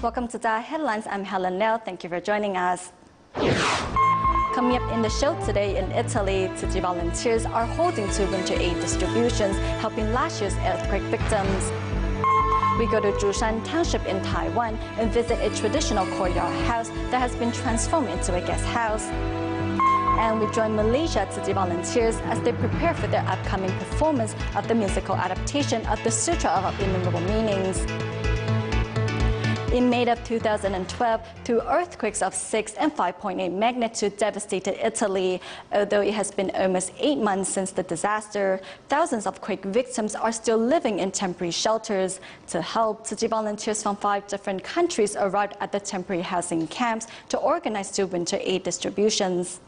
Welcome to DaAi Headlines. I'm Helen Nell. Thank you for joining us. Coming up in the show today, in Italy, Tzu Chi volunteers are holding 2 winter aid distributions, helping last year's earthquake victims. We go to Zhushan Township in Taiwan and visit a traditional courtyard house that has been transformed into a guest house. And we join Malaysia Tzu Chi volunteers as they prepare for their upcoming performance of the musical adaptation of the Sutra of Innumerable Meanings. In May of 2012, 2 earthquakes of 6 and 5.8 magnitude devastated Italy. Although it has been almost 8 months since the disaster, thousands of quake victims are still living in temporary shelters. To help, Tzu Chi volunteers from 5 different countries arrived at the temporary housing camps to organize 2 winter aid distributions.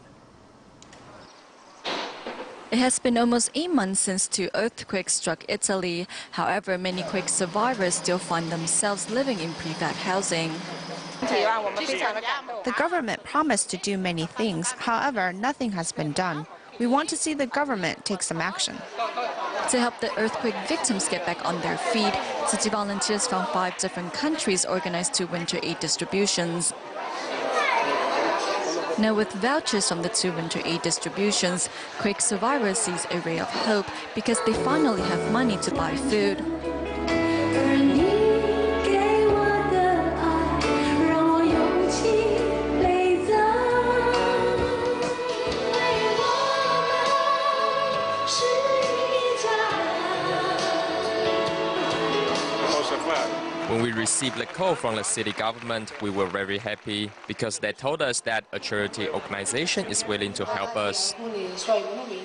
It has been almost 8 months since 2 earthquakes struck Italy. However, many quake survivors still find themselves living in prefab housing. The government promised to do many things. However, nothing has been done. We want to see the government take some action. To help the earthquake victims get back on their feet, Tzu Chi volunteers from 5 different countries organized 2 winter aid distributions. Now, with vouchers from the 2 winter aid distributions, quake survivors sees a ray of hope because they finally have money to buy food. When we received the call from the city government, we were very happy because they told us that a charity organization is willing to help us.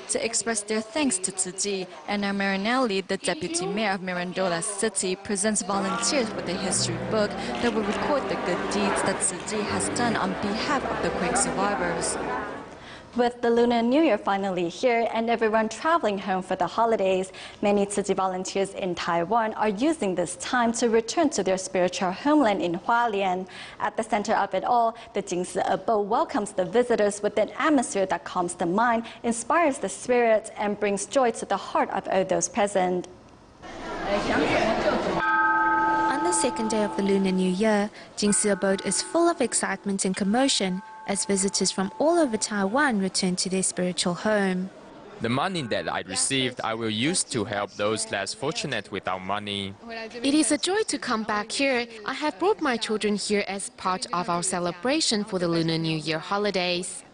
To express their thanks to Tzu Chi, Anna Marinelli, the deputy mayor of Mirandola City, presents volunteers with a history book that will record the good deeds that Tzu Chi has done on behalf of the quake survivors. With the Lunar New Year finally here and everyone traveling home for the holidays, many Tzu Chi volunteers in Taiwan are using this time to return to their spiritual homeland in Hualien. At the center of it all, the Jingsi abode welcomes the visitors with an atmosphere that calms the mind, inspires the spirit, and brings joy to the heart of all those present. On the second day of the Lunar New Year, Jingsi abode is full of excitement and commotion as visitors from all over Taiwan return to their spiritual home. The money that I received, I will use to help those less fortunate without money. It is a joy to come back here. I have brought my children here as part of our celebration for the Lunar New Year holidays.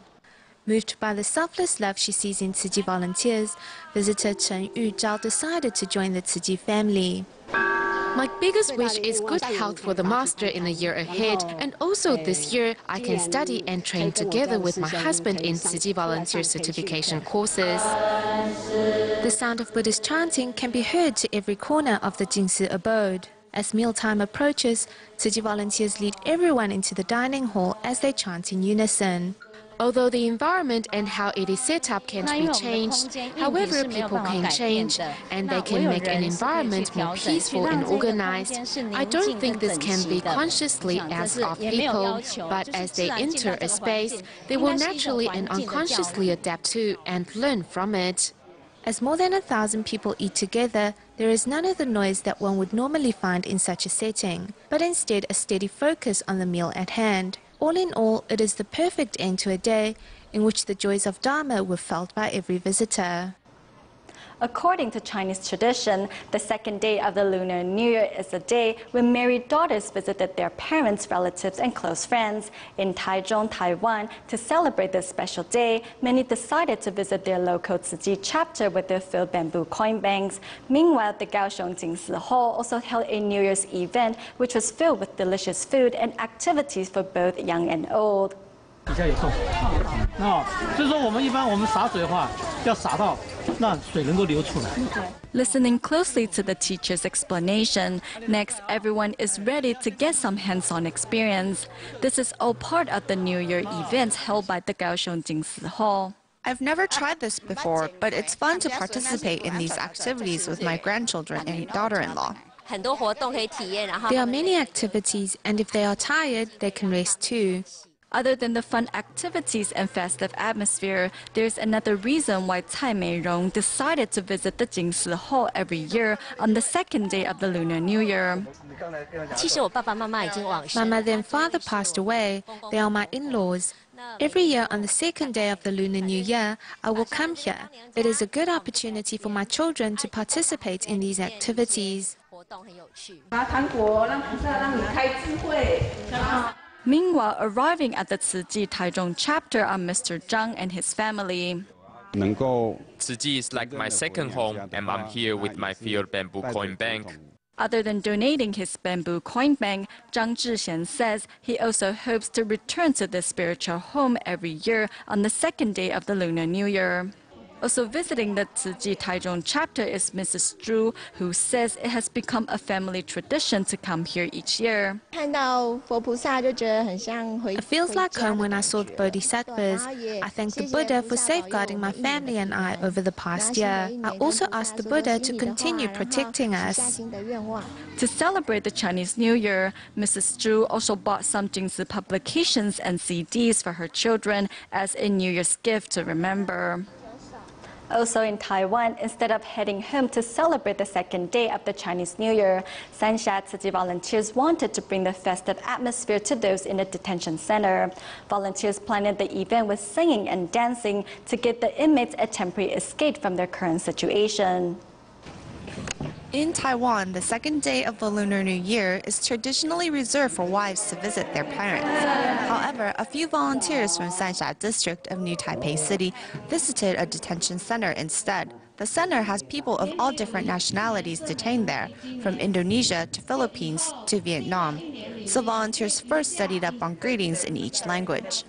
Moved by the selfless love she sees in Tzu Chi volunteers, visitor Chen Yuzhao decided to join the Tzu Chi family. My biggest wish is good health for the master in the year ahead, and also this year I can study and train together with my husband in Tzu Chi volunteer certification courses. The sound of Buddhist chanting can be heard to every corner of the Jingsi abode. As mealtime approaches, Tzu Chi volunteers lead everyone into the dining hall as they chant in unison. Although the environment and how it is set up can't be changed, however, people can change, and they can make an environment more peaceful and organized. I don't think this can be consciously asked of people, but as they enter a space, they will naturally and unconsciously adapt to and learn from it. As more than 1,000 people eat together, there is none of the noise that one would normally find in such a setting, but instead a steady focus on the meal at hand. All in all, it is the perfect end to a day in which the joys of Dharma were felt by every visitor. According to Chinese tradition, the second day of the Lunar New Year is a day when married daughters visited their parents, relatives, and close friends. In Taichung, Taiwan, to celebrate this special day, many decided to visit their local Tzu Chi chapter with their filled bamboo coin banks. Meanwhile, the Kaohsiung Jingsi Hall also held a New Year's event, which was filled with delicious food and activities for both young and old. Listening closely to the teacher's explanation, next everyone is ready to get some hands-on experience. This is all part of the New Year event held by the Kaohsiung Jingsi Hall. I've never tried this before, but it's fun to participate in these activities with my grandchildren and daughter-in-law. There are many activities, and if they are tired, they can rest too. Other than the fun activities and festive atmosphere, there's another reason why Cai Meirong decided to visit the Jingsi Hall every year on the second day of the Lunar New Year. My mother and father passed away. They are my in-laws. Every year on the second day of the Lunar New Year, I will come here. It is a good opportunity for my children to participate in these activities. Meanwhile, arriving at the Tzu Taichung chapter are Mr. Zhang and his family. Tzu is like my second home, and I'm here with my field bamboo coin bank. Other than donating his bamboo coin bank, Zhang Zhixian says he also hopes to return to this spiritual home every year on the second day of the Lunar New Year. Also visiting the Tzu Taichung chapter is Mrs. Zhu, who says it has become a family tradition to come here each year. It feels like home when I saw the bodhisattvas. I thank the Buddha for safeguarding my family and I over the past year. I also asked the Buddha to continue protecting us. To celebrate the Chinese New Year, Mrs. Zhu also bought some Jingzi publications and CDs for her children as a New Year's gift to remember. Also in Taiwan, instead of heading home to celebrate the second day of the Chinese New Year, Sansha Tzu volunteers wanted to bring the festive atmosphere to those in the detention center. Volunteers planned the event with singing and dancing to give the inmates a temporary escape from their current situation. In Taiwan, the second day of the Lunar New Year is traditionally reserved for wives to visit their parents. However, a few volunteers from Sansha district of New Taipei City visited a detention center instead. The center has people of all different nationalities detained there, from Indonesia to Philippines to Vietnam. So volunteers first studied up on greetings in each language.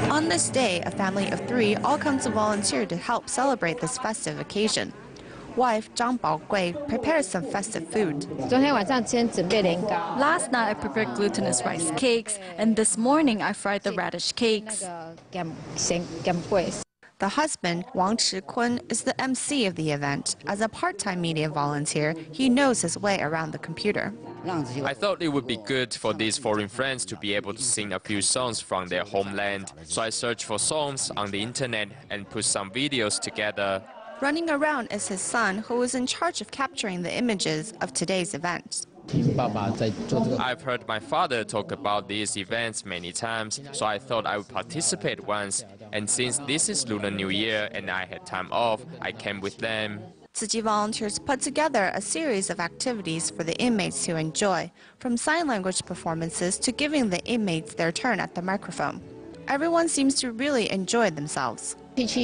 On this day, a family of 3 all come to volunteer to help celebrate this festive occasion. Wife Zhang Baogui prepares some festive food. Last night I prepared glutinous rice cakes, and this morning I fried the radish cakes. The husband, Wang Chikun, is the MC of the event. As a part-time media volunteer, he knows his way around the computer. I thought it would be good for these foreign friends to be able to sing a few songs from their homeland. So I searched for songs on the internet and put some videos together. Running around is his son, who is in charge of capturing the images of today's events. I've heard my father talk about these events many times, so I thought I would participate once. And since this is Lunar New Year and I had time off, I came with them. Tzu volunteers put together a series of activities for the inmates to enjoy, from sign language performances to giving the inmates their turn at the microphone. Everyone seems to really enjoy themselves. Last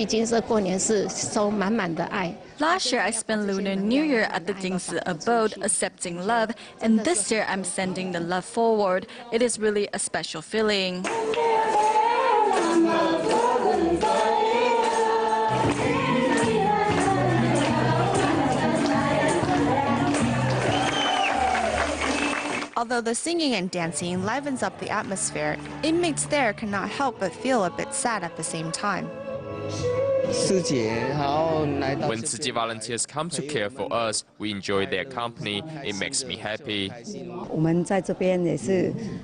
year, I spent Lunar New Year at the Jingsi abode accepting love, and this year I'm sending the love forward. It is really a special feeling. Although the singing and dancing livens up the atmosphere, inmates there cannot help but feel a bit sad at the same time. When Tzu volunteers come to care for us, we enjoy their company. It makes me happy.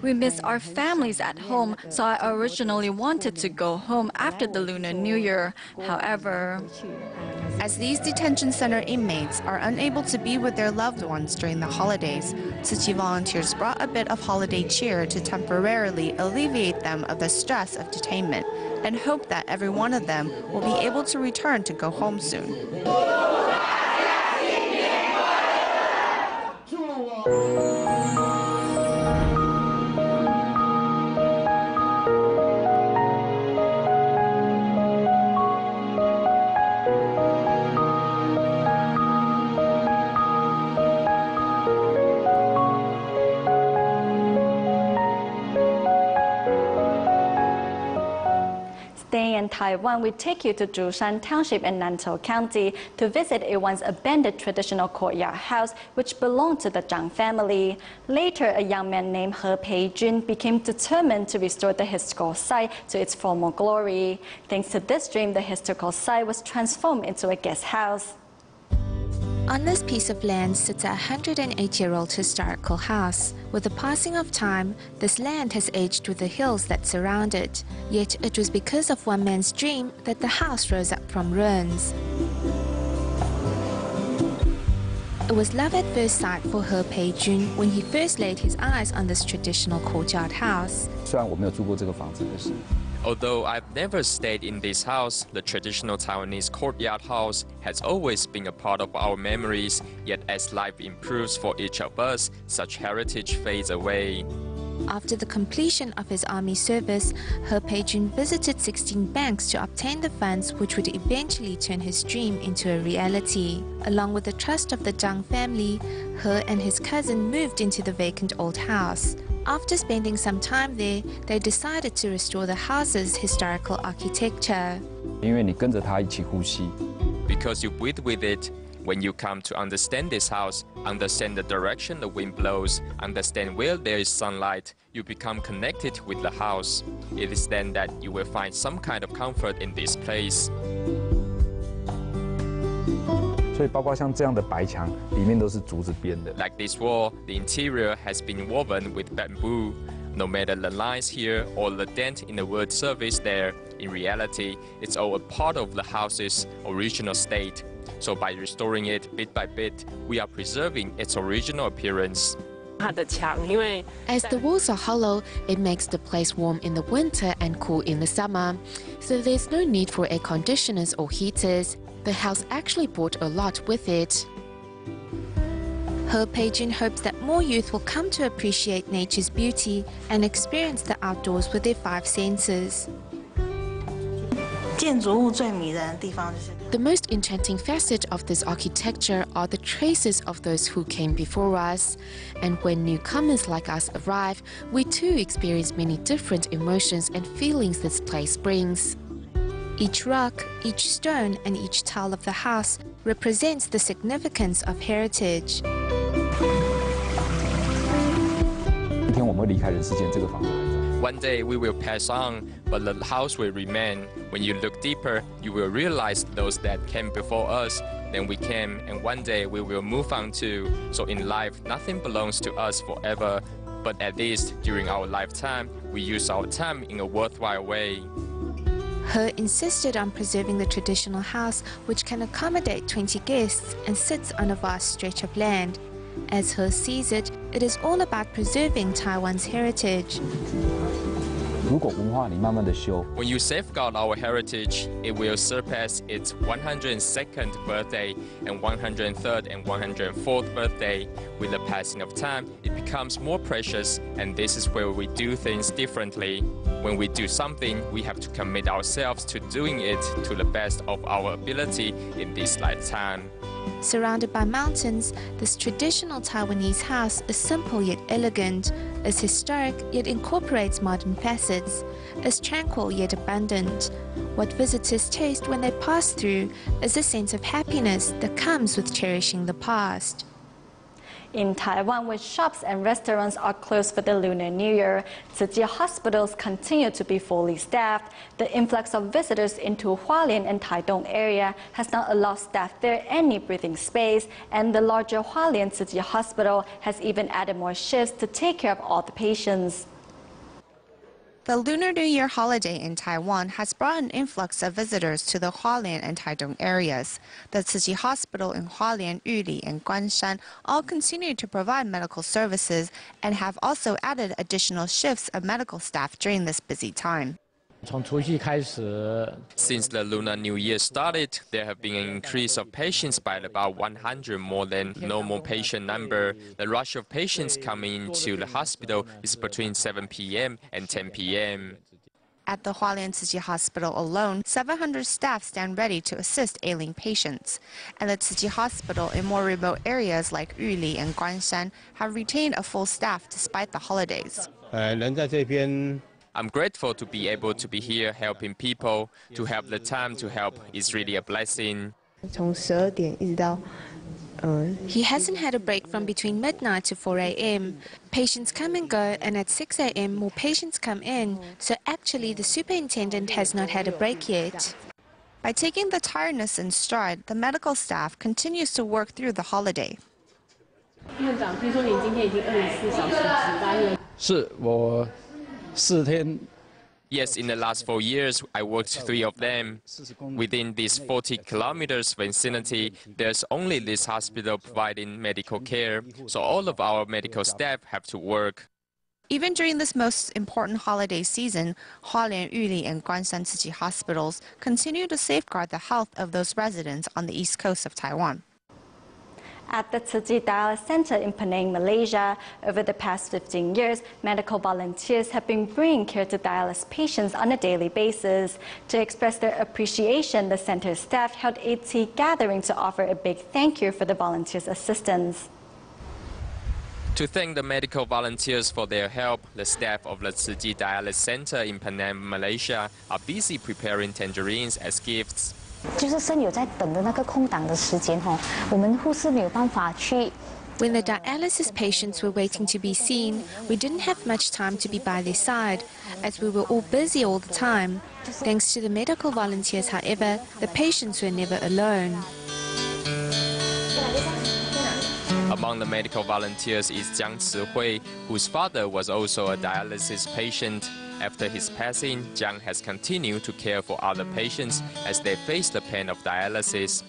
We miss our families at home, so I originally wanted to go home after the Lunar New Year. However, as these detention center inmates are unable to be with their loved ones during the holidays, Tzu volunteers brought a bit of holiday cheer to temporarily alleviate them of the stress of detainment and hope that every one of them will be able to return to go home soon. staying in in Taiwan, we take you to Zhushan Township in Nantou County to visit a once abandoned traditional courtyard house which belonged to the Zhang family. Later, a young man named He Peijun became determined to restore the historical site to its former glory. Thanks to this dream, the historical site was transformed into a guest house. On this piece of land sits a 108-year-old historical house. With the passing of time, this land has aged with the hills that surround it. Yet it was because of one man's dream that the house rose up from ruins. It was love at first sight for He Peijun when he first laid his eyes on this traditional courtyard house. Although I've never stayed in this house, the traditional Taiwanese courtyard house has always been a part of our memories, yet as life improves for each of us, such heritage fades away. After the completion of his army service, He Peijun visited 16 banks to obtain the funds which would eventually turn his dream into a reality. Along with the trust of the Zhang family, He and his cousin moved into the vacant old house. After spending some time there, they decided to restore the house's historical architecture. Because you breathe with it, when you come to understand this house, understand the direction the wind blows, understand where there is sunlight, you become connected with the house. It is then that you will find some kind of comfort in this place. Like this wall, the interior has been woven with bamboo. No matter the lines here or the dent in the wood surface there, in reality, it's all a part of the house's original state. So by restoring it bit by bit, we are preserving its original appearance. As the walls are hollow, it makes the place warm in the winter and cool in the summer. So there's no need for air conditioners or heaters. The house actually brought a lot with it. He Peijun hopes that more youth will come to appreciate nature's beauty and experience the outdoors with their five senses. The most enchanting facet of this architecture are the traces of those who came before us. And when newcomers like us arrive, we too experience many different emotions and feelings this place brings. Each rock, each stone, and each tile of the house represents the significance of heritage. One day we will pass on, but the house will remain. When you look deeper, you will realize those that came before us, then we came, and one day we will move on too. So in life, nothing belongs to us forever, but at least during our lifetime, we use our time in a worthwhile way. He insisted on preserving the traditional house, which can accommodate 20 guests and sits on a vast stretch of land. As He sees it, it is all about preserving Taiwan's heritage. When you safeguard our heritage, it will surpass its 102nd birthday and 103rd and 104th birthday. With the passing of time, it becomes more precious, and this is where we do things differently. When we do something, we have to commit ourselves to doing it to the best of our ability in this lifetime. Surrounded by mountains, this traditional Taiwanese house is simple yet elegant, is historic yet incorporates modern facets, is tranquil yet abundant. What visitors taste when they pass through is a sense of happiness that comes with cherishing the past. In Taiwan, where shops and restaurants are closed for the Lunar New Year, Tzu Chi hospitals continue to be fully staffed. The influx of visitors into Hualien and Taitung area has not allowed staff there any breathing space, and the larger Hualien Tzu Chi hospital has even added more shifts to take care of all the patients. The Lunar New Year holiday in Taiwan has brought an influx of visitors to the Hualien and Taitung areas. The Tzu Chi Hospital in Hualien, Yuli, and Guanshan all continue to provide medical services and have also added additional shifts of medical staff during this busy time. Since the Lunar New Year started, there have been an increase of patients by about 100 more than normal patient number. The rush of patients coming into the hospital is between 7 p.m. and 10 p.m. At the Hualien Tzu Chi Hospital alone, 700 staff stand ready to assist ailing patients. And the Tzu Chi Hospital in more remote areas like Yuli and Guanshan have retained a full staff despite the holidays. I'm grateful to be able to be here helping people. To have the time to help is really a blessing. He hasn't had a break from between midnight to 4 a.m. Patients come and go, and at 6 a.m. more patients come in, so actually the superintendent has not had a break yet. By taking the tiredness in stride, the medical staff continues to work through the holiday. Yes, in the last 4 years, I worked 3 of them. Within this 40 kilometers vicinity, there's only this hospital providing medical care, so all of our medical staff have to work. Even during this most important holiday season, Hualien, Yuli, and Guanshan Tzu Chi hospitals continue to safeguard the health of those residents on the east coast of Taiwan. At the Tzu Chi Dialysis Center in Penang, Malaysia, over the past 15 years, medical volunteers have been bringing care to dialysis patients on a daily basis. To express their appreciation, the center staff held a tea gathering to offer a big thank you for the volunteers' assistance. To thank the medical volunteers for their help, the staff of the Tzu Chi Dialysis Center in Penang, Malaysia, are busy preparing tangerines as gifts. When the dialysis patients were waiting to be seen, we didn't have much time to be by their side, as we were all busy all the time. Thanks to the medical volunteers, however, the patients were never alone. Among the medical volunteers is Jiang Cihui, whose father was also a dialysis patient. After his passing, Jiang has continued to care for other patients as they face the pain of dialysis.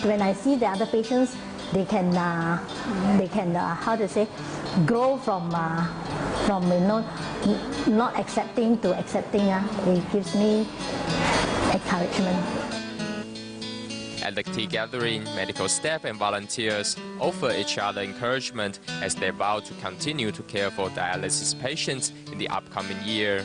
When I see the other patients, they can how to say, grow from not accepting to accepting. It gives me encouragement. At the tea gathering, medical staff and volunteers offer each other encouragement as they vow to continue to care for dialysis patients in the upcoming year.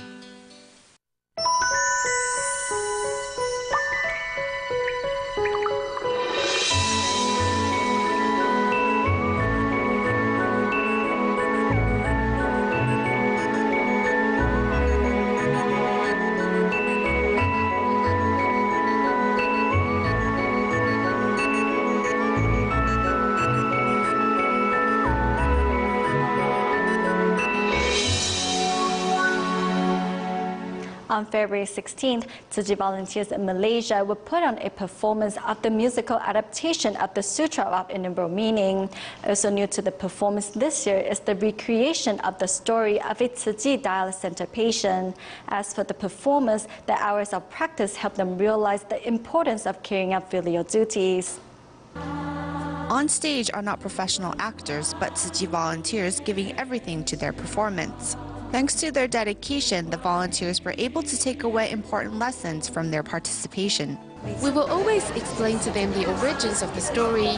On February 16th, Tzu Chi volunteers in Malaysia will put on a performance of the musical adaptation of the Sutra of Innumerable Meaning. Also new to the performance this year is the recreation of the story of a Tzu Chi dialysis center patient. As for the performers, the hours of practice help them realize the importance of carrying out filial duties. On stage are not professional actors, but Tzu Chi volunteers giving everything to their performance. Thanks to their dedication, the volunteers were able to take away important lessons from their participation. We will always explain to them the origins of the story,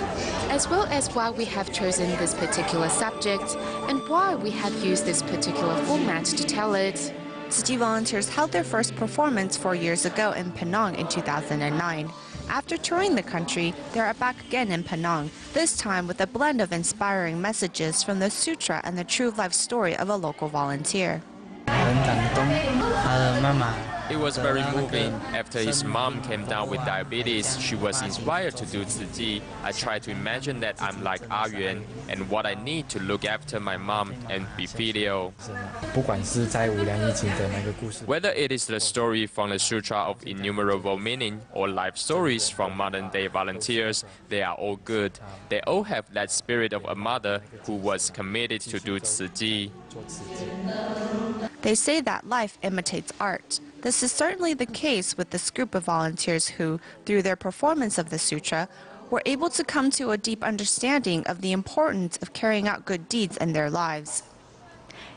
as well as why we have chosen this particular subject and why we have used this particular format to tell it. Tzu Chi volunteers held their first performance 4 years ago in Penang in 2009. After touring the country, they are back again in Penang, this time with a blend of inspiring messages from the sutra and the true life story of a local volunteer. It was very moving. After his mom came down with diabetes, she was inspired to do Tzu Chi. I tried to imagine that I'm like A Yuan and what I need to look after my mom and be filial. Whether it is the story from the Sutra of Innumerable Meaning or life stories from modern-day volunteers, they are all good. They all have that spirit of a mother who was committed to do Tzu Chi. They say that life imitates art. This is certainly the case with this group of volunteers who, through their performance of the sutra, were able to come to a deep understanding of the importance of carrying out good deeds in their lives.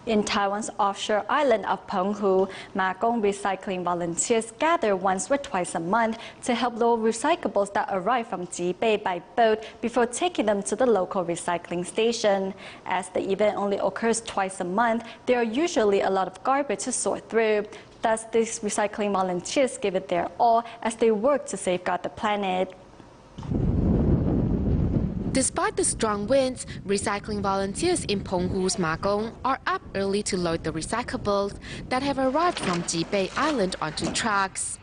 In Taiwan's offshore island of Penghu, Ma Gong recycling volunteers gather once or twice a month to help load recyclables that arrive from Jibei by boat before taking them to the local recycling station. As the event only occurs twice a month, there are usually a lot of garbage to sort through. Thus, these recycling volunteers give it their all as they work to safeguard the planet. Despite the strong winds, recycling volunteers in Penghu's Magong are up early to load the recyclables that have arrived from Jibei Island onto trucks.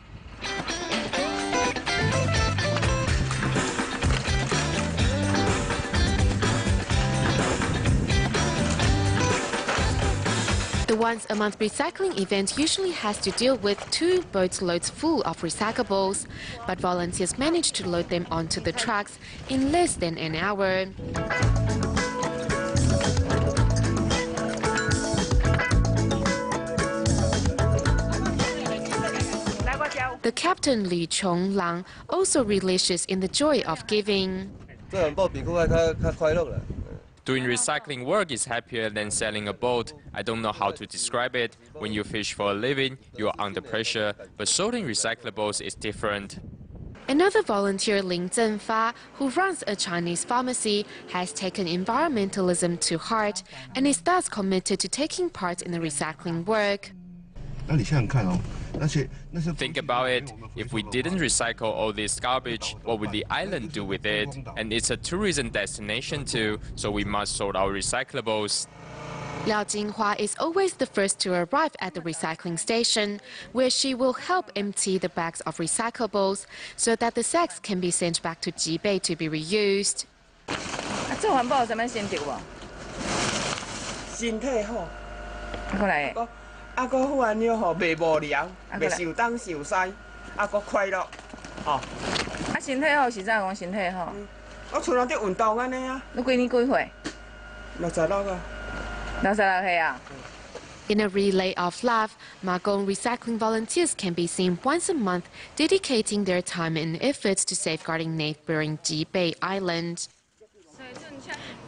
The once-a-month recycling event usually has to deal with 2 boatloads full of recyclables, but volunteers managed to load them onto the trucks in less than an hour. The captain Li Chonglang also relishes in the joy of giving. Doing recycling work is happier than selling a boat. I don't know how to describe it. When you fish for a living, you are under pressure, but sorting recyclables is different. Another volunteer, Ling Zhenfa, who runs a Chinese pharmacy, has taken environmentalism to heart and is thus committed to taking part in the recycling work. Think about it. If we didn't recycle all this garbage, what would the island do with it? And it's a tourism destination too, so we must sort our recyclables. Liao Jinghua is always the first to arrive at the recycling station, where she will help empty the bags of recyclables so that the sacks can be sent back to Jibei to be reused. In a relay of love, Magong recycling volunteers can be seen once a month dedicating their time and efforts to safeguarding neighboring Jibei Island.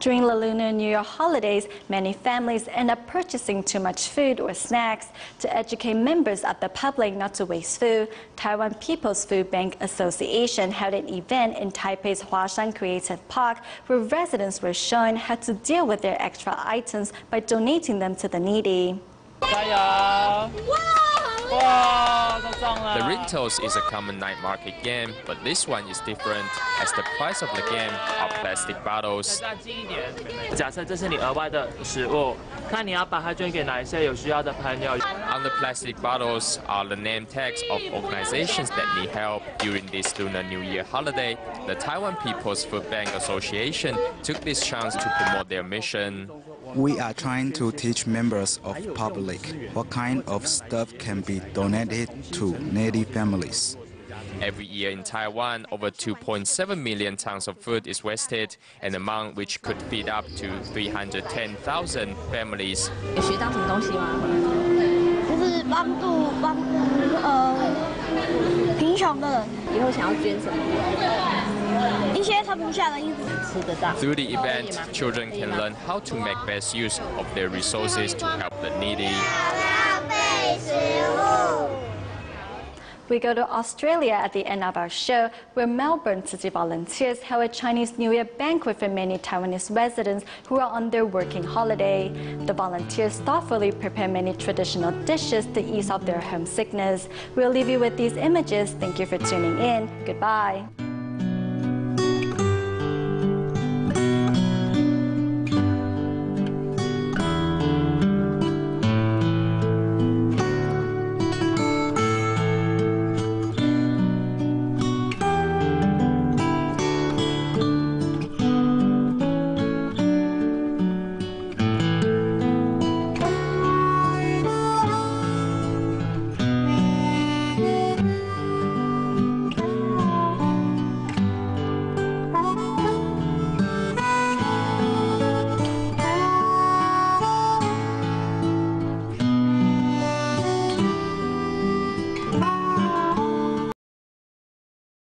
During the Lunar New Year holidays, many families end up purchasing too much food or snacks. To educate members of the public not to waste food, Taiwan People's Food Bank Association held an event in Taipei's Huashan Creative Park where residents were shown how to deal with their extra items by donating them to the needy. The ring toss is a common night market game, but this one is different, as the price of the game are plastic bottles. On the plastic bottles are the name tags of organizations that need help. During this Lunar New Year holiday, the Taiwan People's Food Bank Association took this chance to promote their mission. We are trying to teach members of public what kind of stuff can be donated to needy families. Every year in Taiwan, over 2.7 million tons of food is wasted, an amount which could feed up to 310,000 families. Through the event, children can learn how to make best use of their resources to help the needy. We go to Australia at the end of our show, where Melbourne City volunteers held a Chinese New Year banquet for many Taiwanese residents who are on their working holiday. The volunteers thoughtfully prepared many traditional dishes to ease off their homesickness. We'll leave you with these images. Thank you for tuning in. Goodbye.